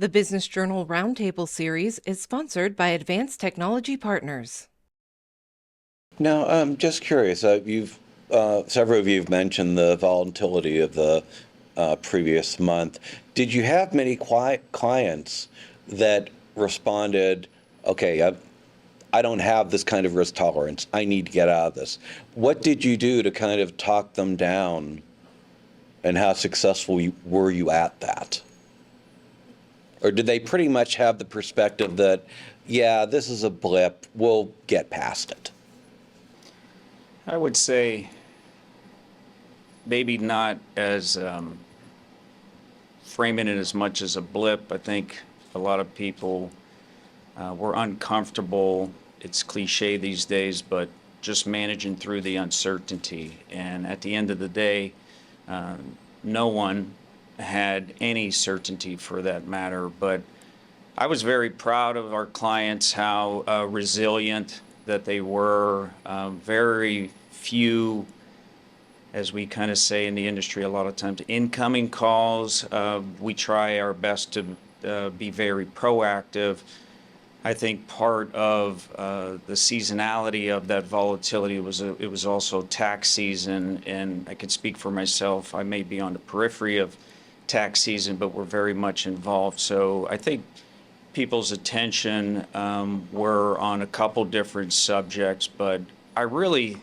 The Business Journal Roundtable series is sponsored by Advanced Technology Partners. Now, I'm just curious. Several of you have mentioned the volatility of the previous month. Did you have many clients that responded, "Okay, I don't have this kind of risk tolerance. I need to get out of this"? What did you do to kind of talk them down, and how successful were you at that? Or did they pretty much have the perspective that, yeah, this is a blip, we'll get past it? I would say maybe not as framing it as much as a blip. I think a lot of people were uncomfortable. It's cliche these days, but just managing through the uncertainty. And at the end of the day, no one had any certainty for that matter. But I was very proud of our clients, how resilient that they were. Very few, as we kind of say in the industry a lot of times, incoming calls. We try our best to be very proactive. I think part of the seasonality of that volatility it was also tax season, and I could speak for myself. I may be on the periphery of tax season, but we're very much involved. So I think people's attention were on a couple different subjects, but I really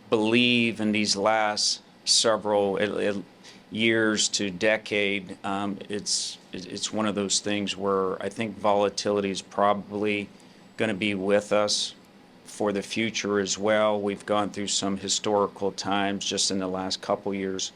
believe in these last several years to decade, it's one of those things where I think volatility is probably going to be with us for the future as well. We've gone through some historical times just in the last couple years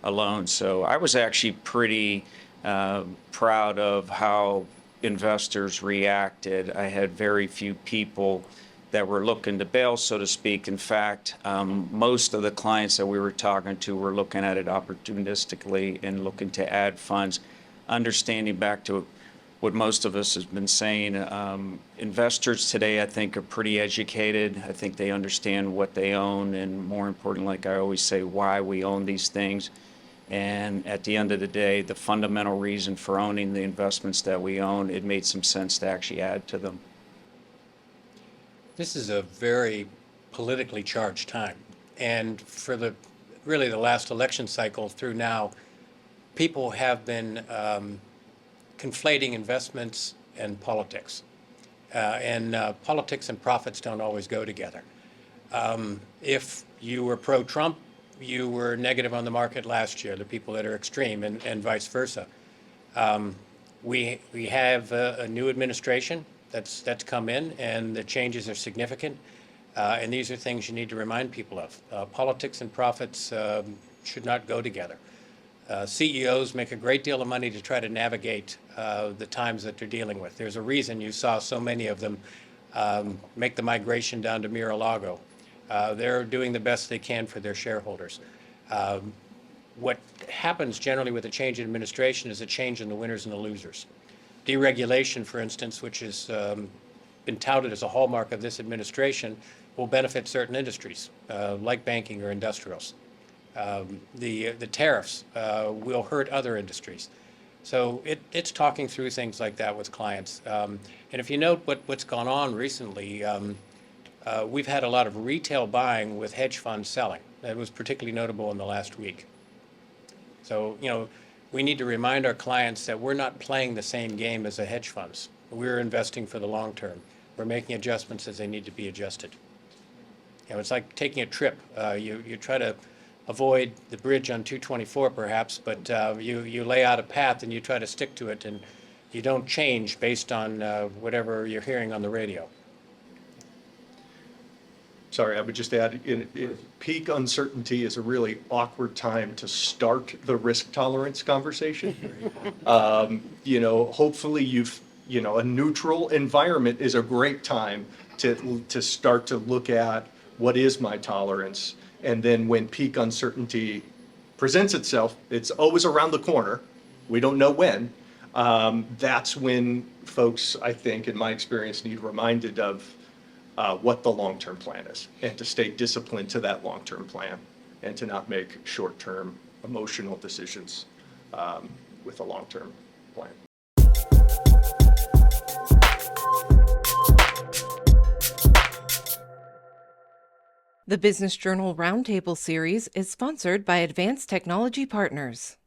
alone. So I was actually pretty proud of how investors reacted. I had very few people that were looking to bail, so to speak. In fact, most of the clients that we were talking to were looking at it opportunistically and looking to add funds, understanding back to what most of us have been saying. Investors today, I think, are pretty educated. I think they understand what they own, and more important, like I always say, why we own these things. And at the end of the day, the fundamental reason for owning the investments that we own, it made some sense to actually add to them. This is a very politically charged time. And for the last election cycle through now, people have been conflating investments and politics. And politics and profits don't always go together. If you were pro-Trump, you were negative on the market last year, the people that are extreme, and vice versa. We have a new administration that's come in, and the changes are significant. And these are things you need to remind people of. Politics and profits should not go together. CEOs make a great deal of money to try to navigate the times that they're dealing with. There's a reason you saw so many of them make the migration down to Mar-a-Lago. They're doing the best they can for their shareholders. What happens generally with a change in administration is a change in the winners and the losers. Deregulation, for instance, which has been touted as a hallmark of this administration, will benefit certain industries, like banking or industrials. The tariffs will hurt other industries. So it's talking through things like that with clients. And if you note what's gone on recently, we've had a lot of retail buying with hedge funds selling. That was particularly notable in the last week. So, we need to remind our clients that we're not playing the same game as the hedge funds. We're investing for the long term. We're making adjustments as they need to be adjusted. It's like taking a trip. You try to avoid the bridge on 224 perhaps, but you lay out a path and you try to stick to it, and you don't change based on whatever you're hearing on the radio. Sorry, I would just add, in peak uncertainty is a really awkward time to start the risk tolerance conversation. Hopefully a neutral environment is a great time to start to look at what is my tolerance. And then when peak uncertainty presents itself, it's always around the corner. We don't know when. That's when folks, I think, in my experience, need reminded of what the long-term plan is, and to stay disciplined to that long-term plan, and to not make short-term emotional decisions with a long-term plan. The Business Journal Roundtable series is sponsored by Advanced Technology Partners.